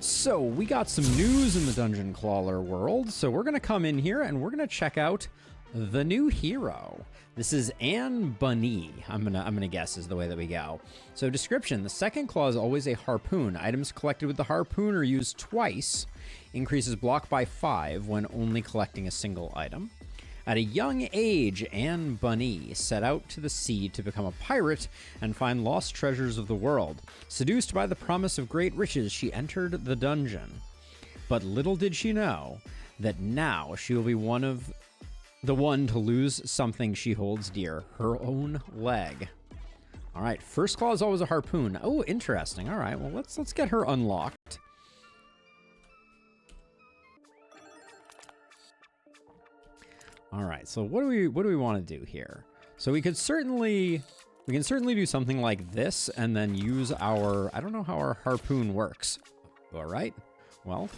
So we got some news in the Dungeon Clawler world, so we're gonna come in here and we're gonna check out the new hero. This is Anne Bunny. I'm gonna guess is the way that we go. So description: the second claw is always a harpoon. Items collected with the harpoon are used twice. Increases block by 5 when only collecting a single item. At a young age, Anne Bunny set out to the sea to become a pirate and find lost treasures of the world. Seduced by the promise of great riches, she entered the dungeon. But little did she know that now she will be the one to lose something she holds dear, her own leg. All right, first claw is always a harpoon. Oh, interesting. All right, well, let's get her unlocked. All right, so what do we want to do here? So we can certainly do something like this and then use our, I don't know how our harpoon works. All right, well,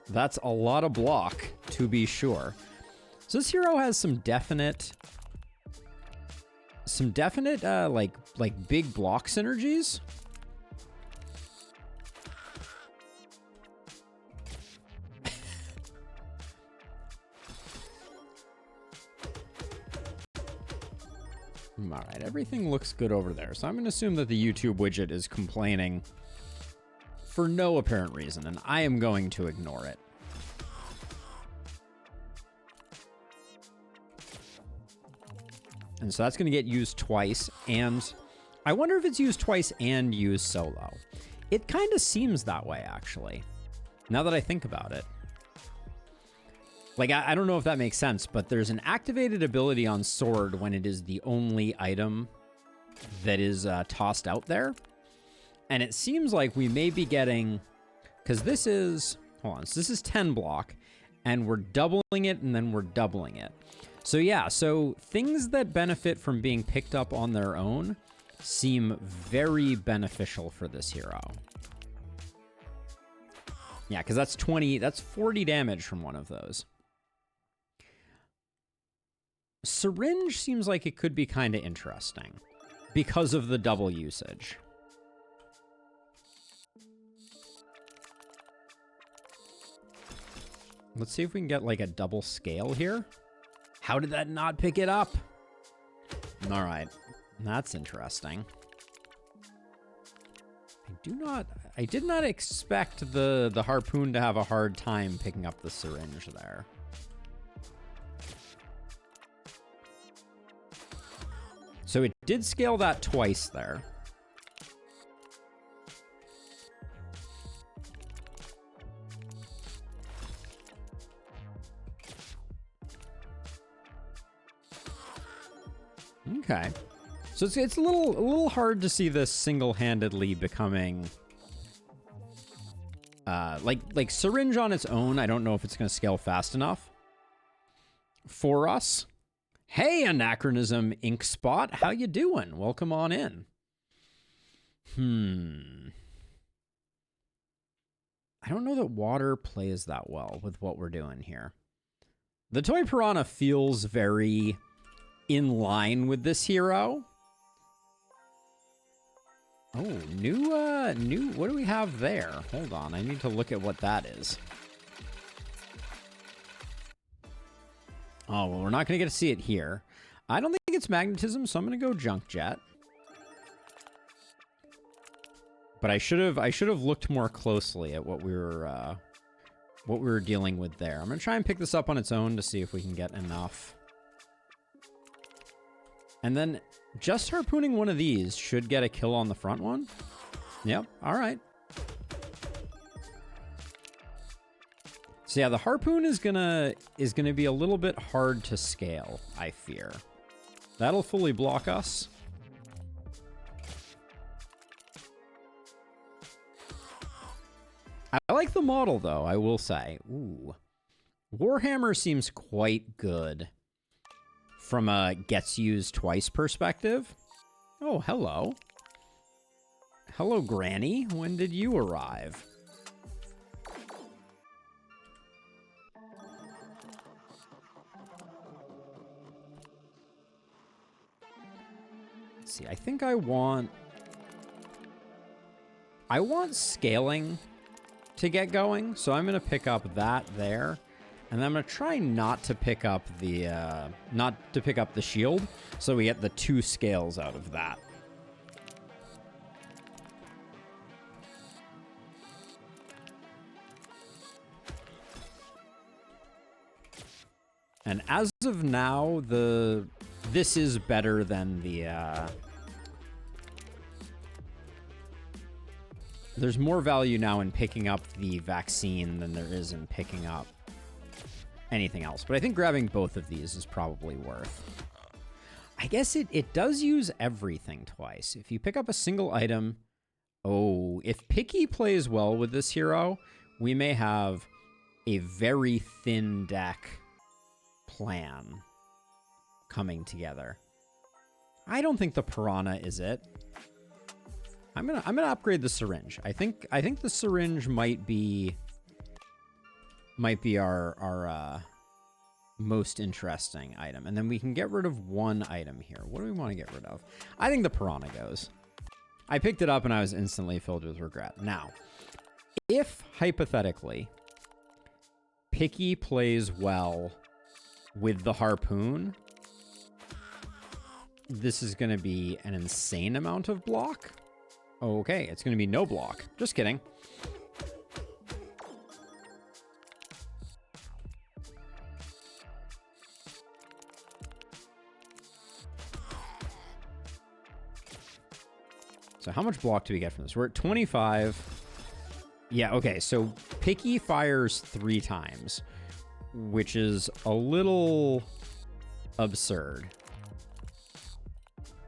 that's a lot of block to be sure. So this hero has some definite like big block synergies. All right, everything looks good over there. So I'm going to assume that the YouTube widget is complaining for no apparent reason, and I am going to ignore it. And so that's going to get used twice, and I wonder if it's used twice and used solo. It kind of seems that way, actually, now that I think about it. Like, I don't know if that makes sense, but there's an activated ability on Sword when it is the only item that is tossed out there. And it seems like we may be getting, because this is, hold on, so this is 10 block, and we're doubling it, and then we're doubling it. So yeah, so things that benefit from being picked up on their own seem very beneficial for this hero. Yeah, because that's 40 damage from one of those. Syringe seems like it could be kind of interesting because of the double usage. Let's see if we can get like a double scale here. How did that not pick it up? All right, that's interesting. I did not expect the harpoon to have a hard time picking up the syringe there. So it did scale that twice there. Okay. So it's a little hard to see this single-handedly becoming like syringe on its own. I don't know if it's going to scale fast enough for us. Hey, Anachronism Ink Spot, how you doing? Welcome on in. I don't know that water plays that well with what we're doing here. The Toy Piranha feels very in line with this hero. Oh, new, what do we have there? Hold on, I need to look at what that is. Oh, well, we're not going to get to see it here. I don't think it's magnetism, so I'm going to go junk jet. But I should have looked more closely at what we were dealing with there. I'm going to try and pick this up on its own to see if we can get enough. And then just harpooning one of these should get a kill on the front one. Yep, all right. So yeah, the harpoon is gonna be a little bit hard to scale, I fear. That'll fully block us. I like the model though, I will say. Ooh. Warhammer seems quite good from a gets used twice perspective. Oh, hello. Hello, Granny. When did you arrive? See, I think I want scaling to get going. So I'm going to pick up that there. And then I'm going to try not to pick up the shield, so we get the 2 scales out of that. And as of now, this is better than the there's more value now in picking up the vaccine than there is in picking up anything else. But I think grabbing both of these is probably worth. I guess it does use everything twice. If you pick up a single item... Oh, if Picky plays well with this hero, we may have a very thin deck plan coming together. I don't think the Piranha is it. I'm gonna upgrade the syringe. I think the syringe might be our most interesting item. And then we can get rid of one item here. What do we want to get rid of? I think the Piranha goes. I picked it up and I was instantly filled with regret. Now, if hypothetically Picky plays well with the Harpoon, this is going to be an insane amount of block. Okay, it's going to be no block. Just kidding. So how much block do we get from this? We're at 25. Yeah, okay, so Picky fires 3 times, which is a little absurd.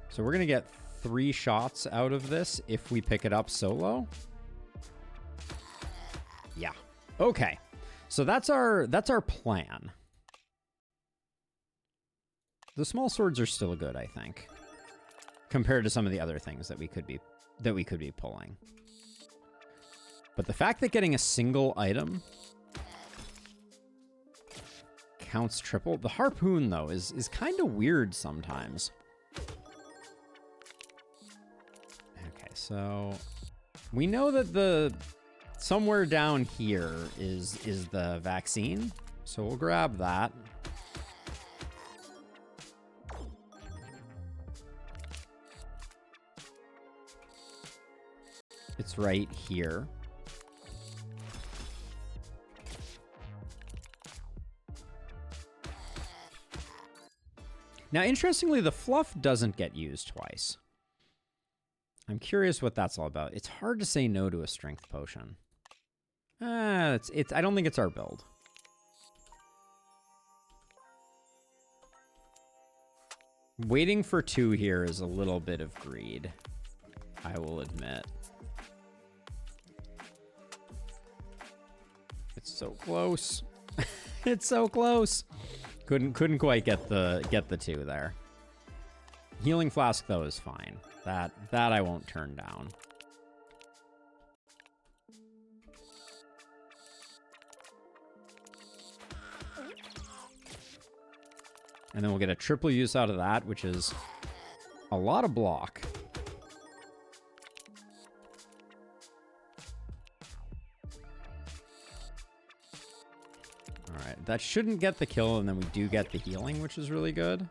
So we're going to get 3 shots out of this if we pick it up solo. Yeah. Okay. So that's our plan. The small swords are still good, I think, compared to some of the other things that we could be pulling. But the fact that getting a single item counts triple. The Harpoon though is kind of weird sometimes. So we know that somewhere down here is the vaccine. So we'll grab that. It's right here. Now, interestingly, the fluff doesn't get used twice. I'm curious what that's all about. It's hard to say no to a strength potion. I don't think it's our build. Waiting for 2 here is a little bit of greed, I will admit. It's so close. It's so close. Couldn't quite get the 2 there. Healing flask though is fine. That I won't turn down. And then we'll get a triple use out of that, which is a lot of block. All right, that shouldn't get the kill, and then we do get the healing, which is really good.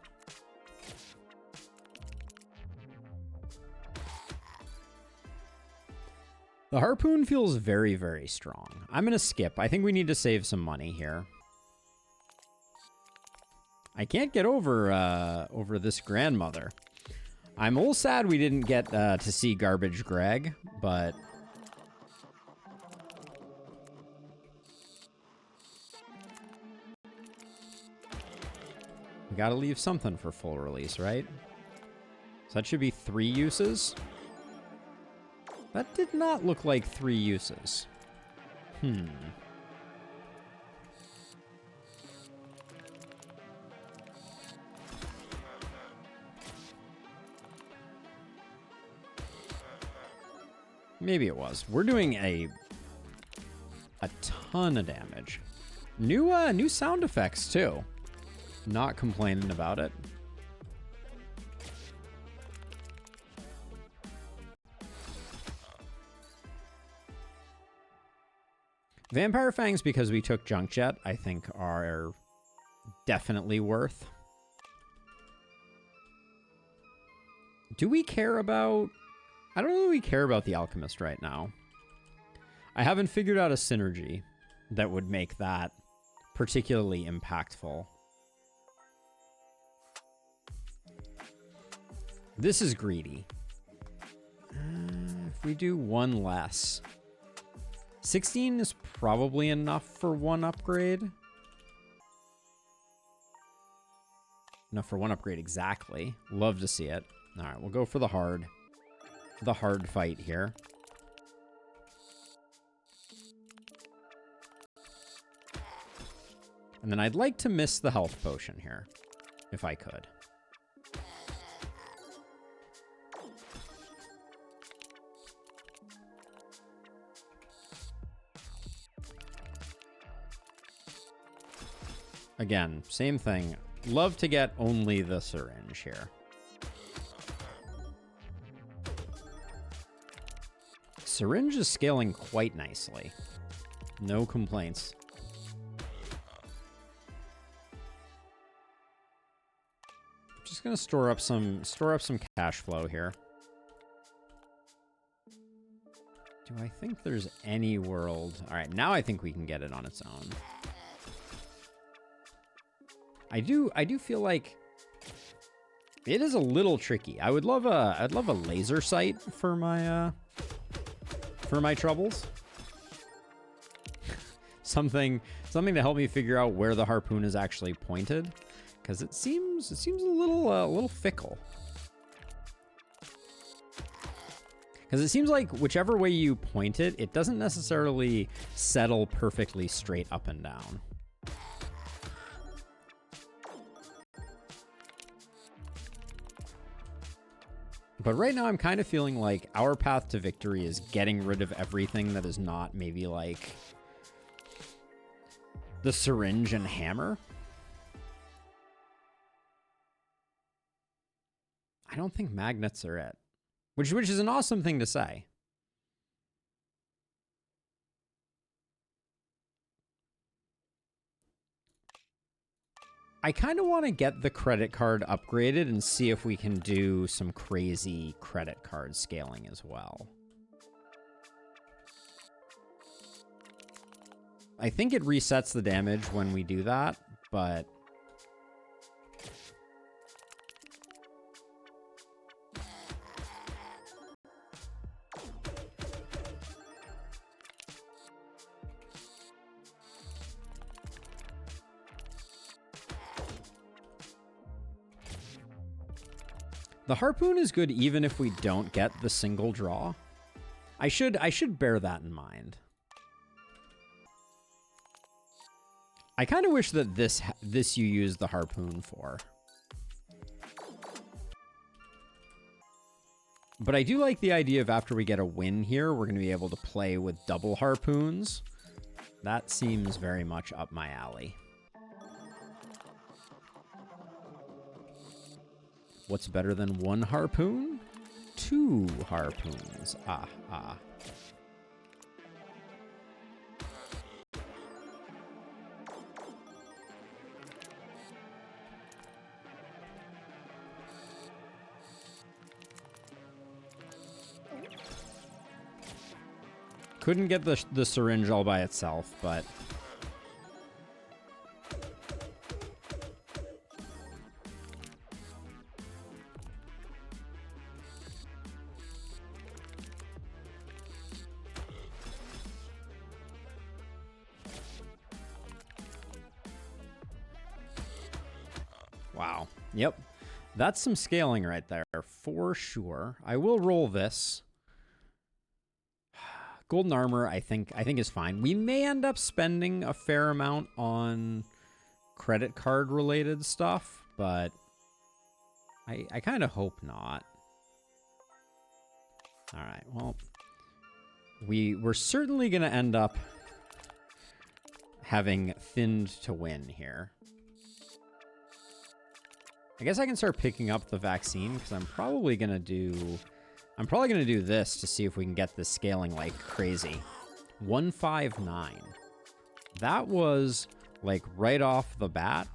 The Harpoon feels very, very strong. I'm going to skip. I think we need to save some money here. I can't get over this grandmother. I'm a little sad we didn't get to see Garbage Greg, but... we gotta leave something for full release, right? So that should be 3 uses. That did not look like 3 uses. Maybe it was. We're doing a ton of damage. New sound effects too. Not complaining about it. Vampire Fangs, because we took Junk Jet, I think are definitely worth. Do we care about... I don't know that we care about the Alchemist right now. I haven't figured out a synergy that would make that particularly impactful. This is greedy. If we do one less... 16 is probably enough for one upgrade. Enough for one upgrade, exactly. Love to see it. All right, we'll go for the hard fight here. And then I'd like to miss the health potion here, if I could. Again, same thing. Love to get only the syringe here. Syringe is scaling quite nicely. No complaints. Just gonna store up some cash flow here. Do I think there's any world? All right, now I think we can get it on its own. I do feel like it is a little tricky. I'd love a laser sight for my troubles. something to help me figure out where the harpoon is actually pointed, because it seems a little fickle. Because it seems like whichever way you point it, it doesn't necessarily settle perfectly straight up and down. But right now I'm kind of feeling like our path to victory is getting rid of everything that is not maybe like the syringe and hammer. I don't think magnets are it, which is an awesome thing to say. I kind of want to get the credit card upgraded and see if we can do some crazy credit card scaling as well. I think it resets the damage when we do that, but... The harpoon is good even if we don't get the single draw. I should bear that in mind. I kind of wish that this you use the harpoon for. But I do like the idea of after we get a win here, we're going to be able to play with double harpoons. That seems very much up my alley. What's better than one harpoon? Two harpoons. Ah, ah. Couldn't get the syringe all by itself, but... Wow. Yep. That's some scaling right there, for sure. I will roll this. Golden armor, I think is fine. We may end up spending a fair amount on credit card related stuff, but I kind of hope not. All right. Well, we're certainly going to end up having thinned to win here. I guess I can start picking up the vaccine because I'm probably going to do this to see if we can get this scaling like crazy. 159. That was like right off the bat.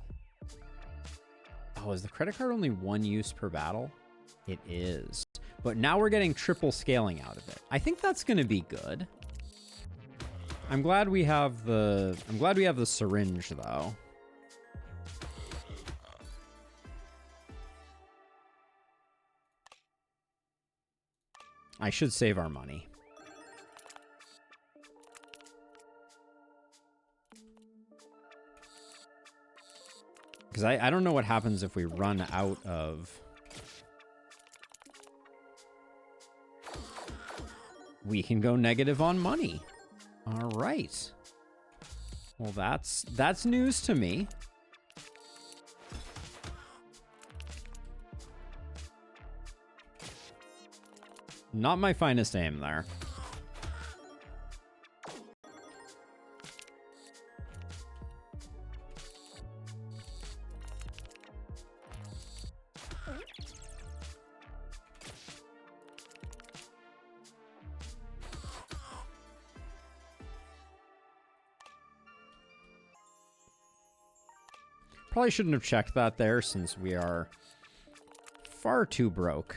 Oh, is the credit card only one use per battle? It is. But now we're getting triple scaling out of it. I think that's going to be good. I'm glad we have the syringe though. I should save our money. Because I don't know what happens if we run out of... We can go negative on money. All right. Well, that's news to me. Not my finest aim there. Probably shouldn't have checked that there since we are far too broke.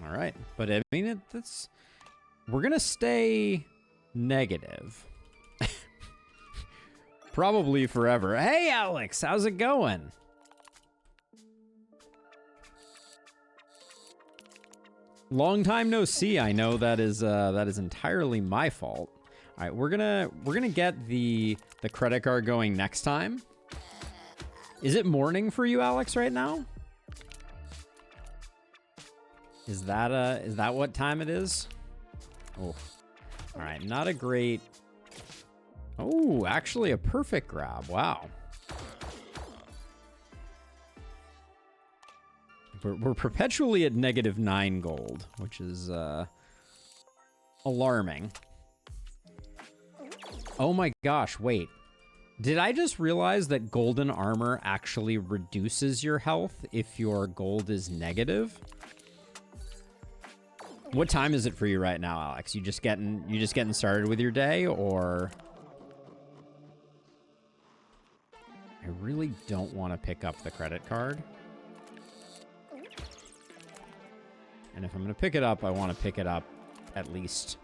All right, but I mean, we're gonna stay negative. Probably forever. Hey, Alex, how's it going? Long time no see. I know that is entirely my fault. All right, we're gonna get the credit card going next time. Is it morning for you, Alex, right now? Is that what time it is? Oh, all right, not a great. Oh, actually a perfect grab. Wow. We're perpetually at -9 gold, which is alarming. Oh my gosh, wait. Did I just realize that golden armor actually reduces your health if your gold is negative? What time is it for you right now, Alex? You just getting started with your day, or? I really don't want to pick up the credit card. And if I'm going to pick it up, I want to pick it up at least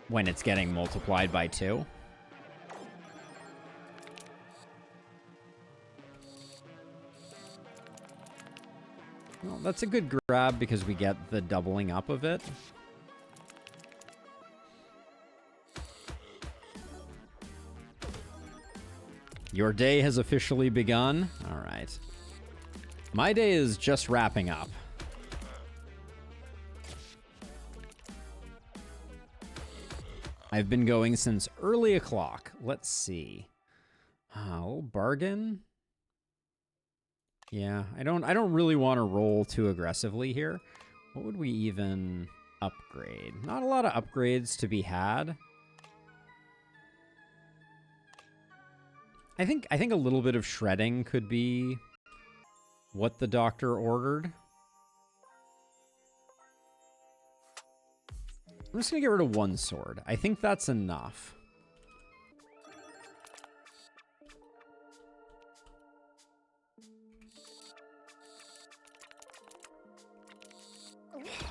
when it's getting multiplied by 2. Well, that's a good grab because we get the doubling up of it. Your day has officially begun. All right. My day is just wrapping up. I've been going since early o'clock. Let's see. A little bargain. Yeah, I don't really want to roll too aggressively here. What would we even upgrade? Not a lot of upgrades to be had. I think a little bit of shredding could be what the doctor ordered. I'm just going to get rid of 1 sword. I think that's enough.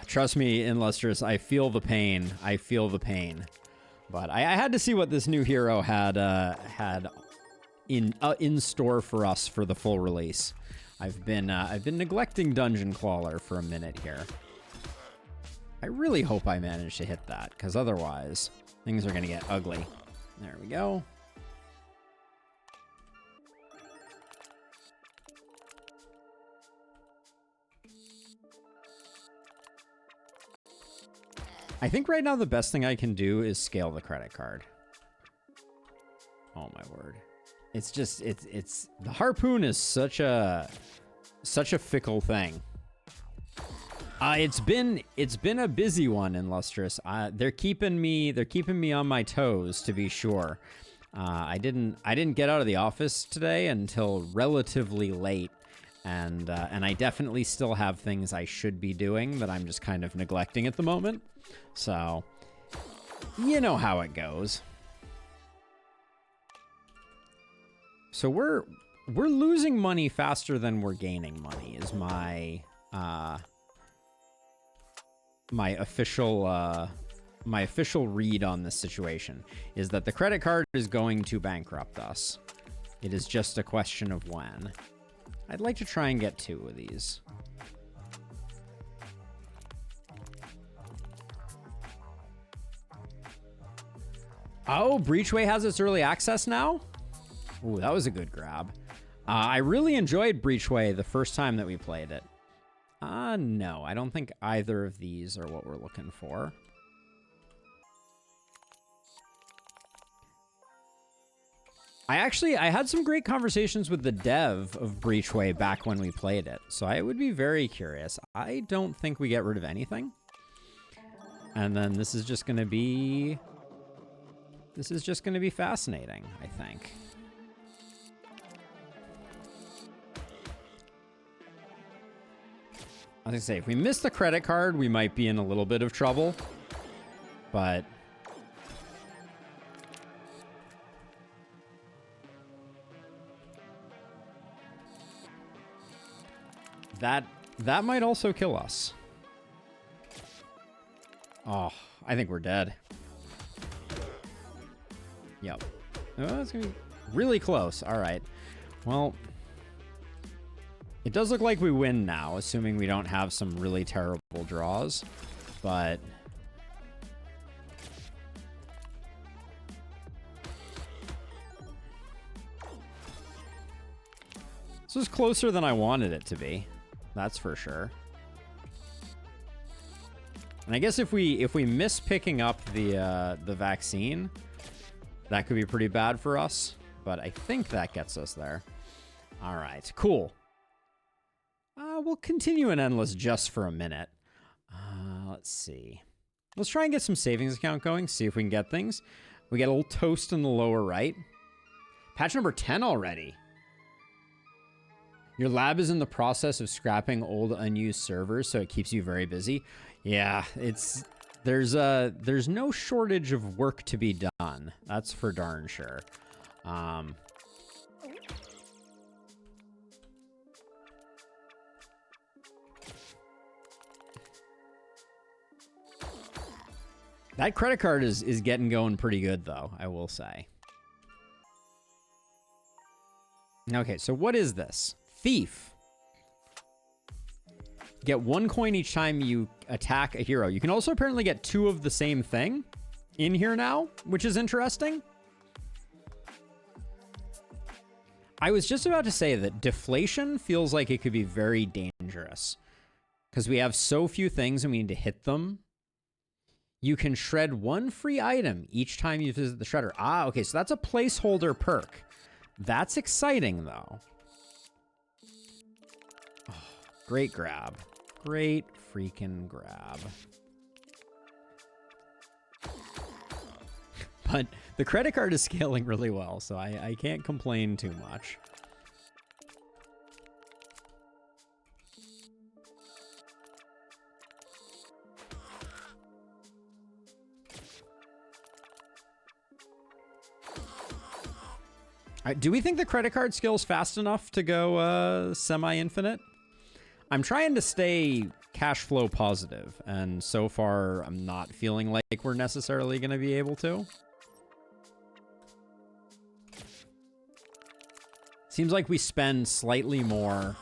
Trust me, Illustrious, I feel the pain. I feel the pain. But I had to see what this new hero had in store for us for the full release. I've been neglecting Dungeon Clawler for a minute here. I really hope I manage to hit that, because otherwise things are going to get ugly. There we go. I think right now the best thing I can do is scale the credit card. Oh my word. It's just, it's the harpoon is such a fickle thing. It's been a busy one, Illustrious. They're keeping me on my toes, to be sure. I didn't get out of the office today until relatively late, and I definitely still have things I should be doing that I'm just kind of neglecting at the moment. So, you know how it goes. So we're losing money faster than we're gaining money is my my official read on this situation, is that the credit card is going to bankrupt us. It is just a question of when. I'd like to try and get 2 of these. Oh, Breachway has its early access now? Ooh, that was a good grab. I really enjoyed Breachway the first time that we played it. No, I don't think either of these are what we're looking for. I had some great conversations with the dev of Breachway back when we played it, so I would be very curious. I don't think we get rid of anything. And then this is just going to be fascinating, I think. I was going to say, if we miss the credit card, we might be in a little bit of trouble, but that might also kill us. Oh, I think we're dead. Yep. Oh, it's gonna be really close. All right. Well, it does look like we win now, assuming we don't have some really terrible draws, but this was closer than I wanted it to be. That's for sure. And I guess if we miss picking up the vaccine, that could be pretty bad for us. But I think that gets us there. All right, cool. We'll continue in Endless just for a minute. Let's see. Let's try and get some savings account going. See if we can get things. We get a little toast in the lower right. Patch number 10 already. Your lab is in the process of scrapping old unused servers, so it keeps you very busy. Yeah, there's no shortage of work to be done. That's for darn sure. That credit card is getting going pretty good, though, I will say. Okay, so what is this? Thief. Get 1 coin each time you attack a hero. You can also apparently get 2 of the same thing in here now, which is interesting. I was just about to say that deflation feels like it could be very dangerous because we have so few things and we need to hit them. You can shred 1 free item each time you visit the shredder. Ah, okay, so that's a placeholder perk. That's exciting, though. Oh, great grab. Great freaking grab. But the credit card is scaling really well, so I can't complain too much. Do we think the credit card scales fast enough to go semi-infinite? I'm trying to stay cash flow positive, and so far I'm not feeling like we're necessarily going to be able to. Seems like we spend slightly more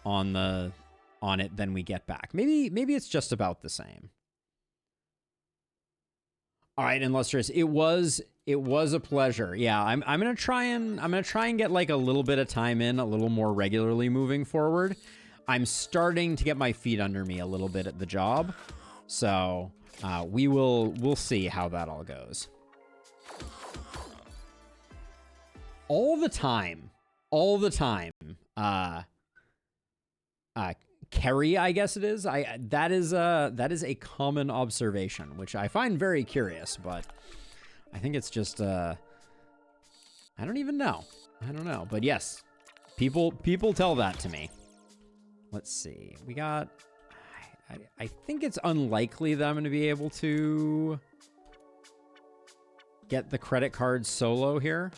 on it than we get back. Maybe it's just about the same. All right, Illustrious, it was a pleasure. Yeah, I'm gonna try and get like a little bit of time in, a little more regularly moving forward. I'm starting to get my feet under me a little bit at the job, so we'll see how that all goes. All the time. Kerry, I guess it is. That is a common observation, which I find very curious, but I think it's just I don't even know. I don't know. But yes, people tell that to me. Let's see. We got... I think it's unlikely that I'm going to be able to get the credit card solo here.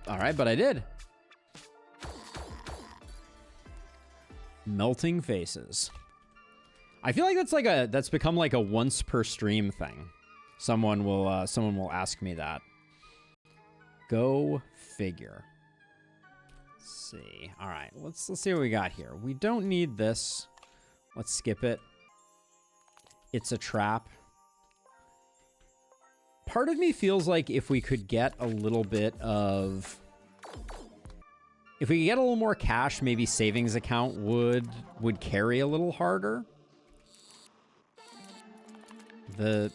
All right, but I did. Melting faces. I feel like that's become like a once per stream thing. Someone will ask me that. Go figure. Let's see. All right, let's see what we got here. We don't need this. Let's skip it. It's a trap. Part of me feels like if we could get a little bit of... If we could get a little more cash, maybe savings account would carry a little harder. The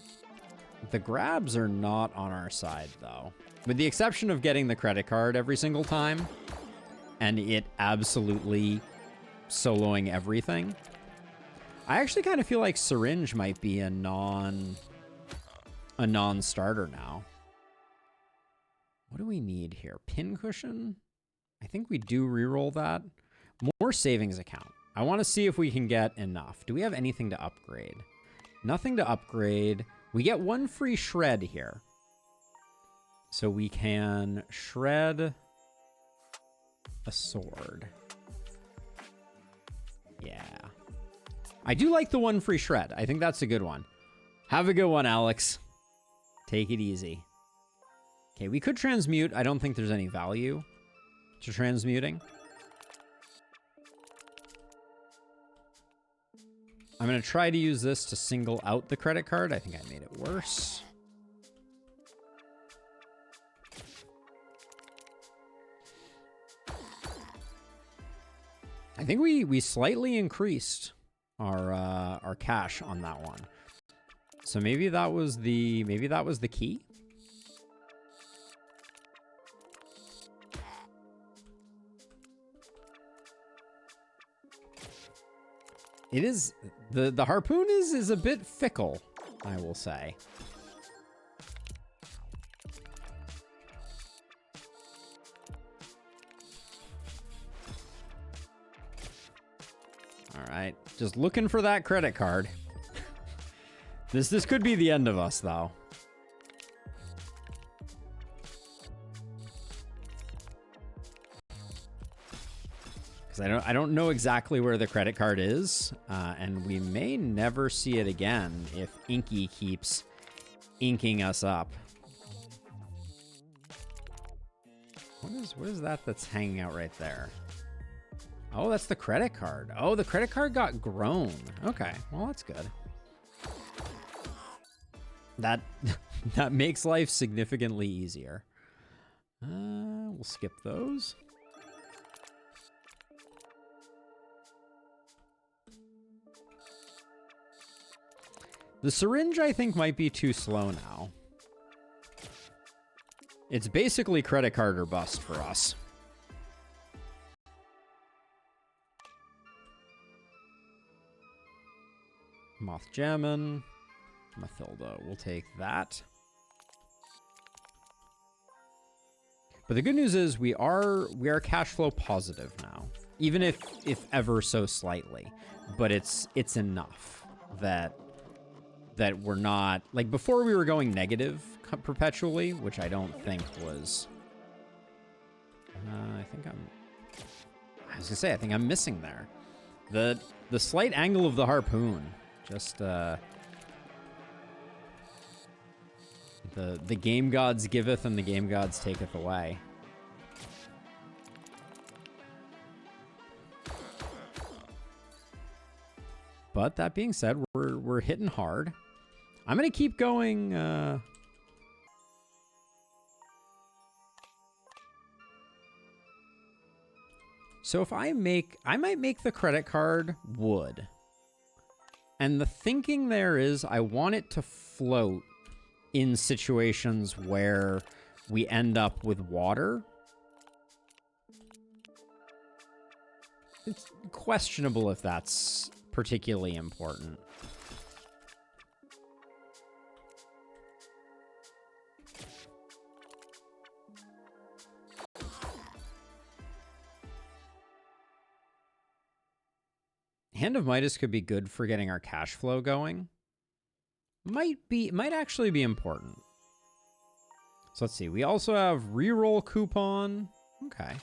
grabs are not on our side, though. With the exception of getting the credit card every single time, and it absolutely soloing everything. I actually kind of feel like syringe might be a non-starter now. What do we need here? Pincushion? I think we do reroll that. More savings account. I want to see if we can get enough. Do we have anything to upgrade? Nothing to upgrade. We get one free shred here. So we can shred a sword. Yeah. I do like the one free shred. I think that's a good one. Have a good one, Alex. Take it easy. Okay, we could transmute. I don't think there's any value to transmuting. I'm going to try to use this to single out the credit card. I think I made it worse. I think we slightly increased our cash on that one. So maybe that was the key. It is the harpoon is a bit fickle, I will say. All right, just looking for that credit card. This could be the end of us, though. Because I don't know exactly where the credit card is, and we may never see it again if Inky keeps inking us up. What is that that's hanging out right there? Oh, that's the credit card. Oh, the credit card got grown. Okay, well, that's good. That makes life significantly easier. We'll skip those. The syringe, I think, might be too slow now. It's basically credit card or bust for us. Moth Jammin'. Mathilda, we'll take that. But the good news is we are cash flow positive now, even if ever so slightly. But it's enough that we're not, like, before we were going negative perpetually, which I don't think was. I was gonna say I think I'm missing there. The slight angle of the harpoon, just The game gods giveth and the game gods taketh away. But that being said, we're hitting hard. I'm gonna keep going. So if I might make the credit card wood. And the thinking there is I want it to float in situations where we end up with water. It's questionable if that's particularly important. Hand of Midas could be good for getting our cash flow going. Might actually be important. So let's see. We also have reroll coupon. Okay.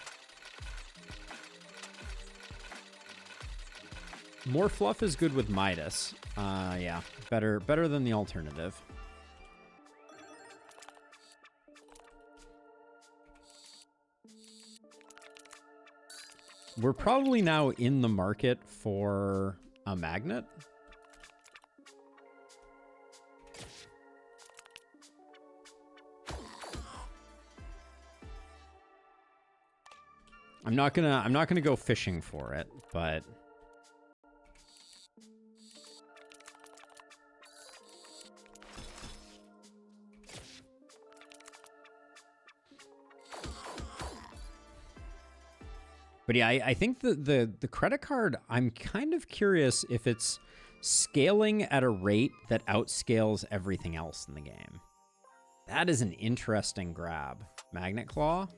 More fluff is good with Midas. Yeah, better than the alternative. We're probably now in the market for a magnet. I'm not gonna go fishing for it, but yeah, I think the credit card, I'm kind of curious if it's scaling at a rate that outscales everything else in the game. That is an interesting grab. Magnet Claw.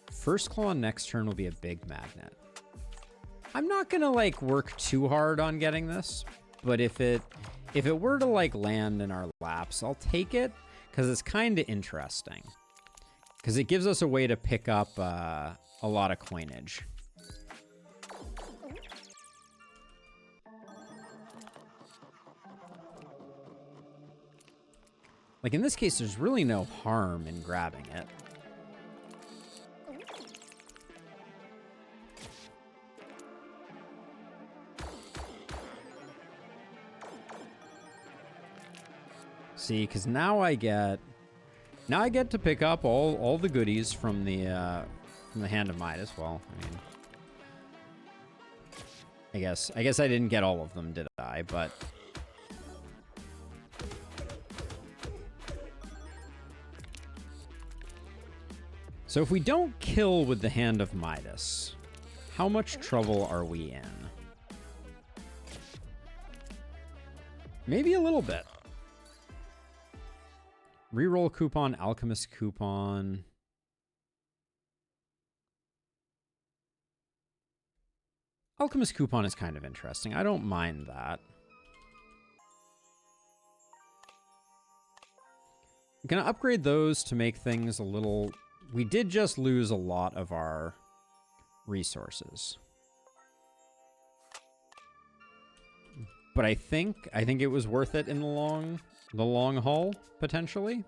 First claw next turn will be a big magnet. I'm not gonna like work too hard on getting this, but if it were to like land in our laps, I'll take it because it's kind of interesting. Because it gives us a way to pick up a lot of coinage. Like in this case, there's really no harm in grabbing it. See, because now I get to pick up all the goodies from the Hand of Midas. Well, I mean, I guess I didn't get all of them, did I? But so if we don't kill with the Hand of Midas, how much trouble are we in? Maybe a little bit. Reroll coupon, Alchemist coupon. Alchemist coupon is kind of interesting. I don't mind that. I'm going to upgrade those to make things a little... We did just lose a lot of our resources. But I think it was worth it in the long haul, potentially.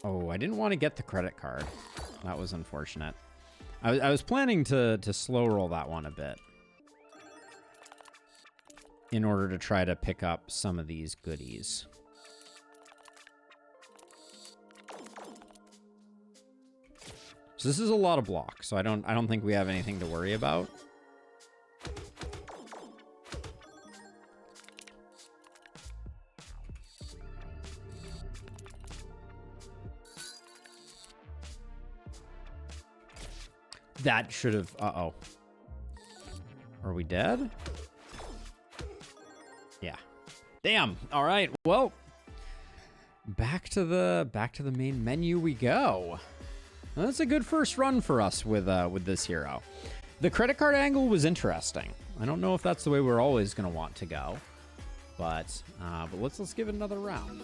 Oh, I didn't want to get the credit card. That was unfortunate. I was planning to slow roll that one a bit in order to try to pick up some of these goodies. So this is a lot of blocks, so I don't think we have anything to worry about. That should have... Uh-oh. Are we dead? Yeah. Damn. All right. Well, back to the main menu we go. Well, that's a good first run for us with this hero. The credit card angle was interesting. I don't know if that's the way we're always going to want to go, but let's give it another round.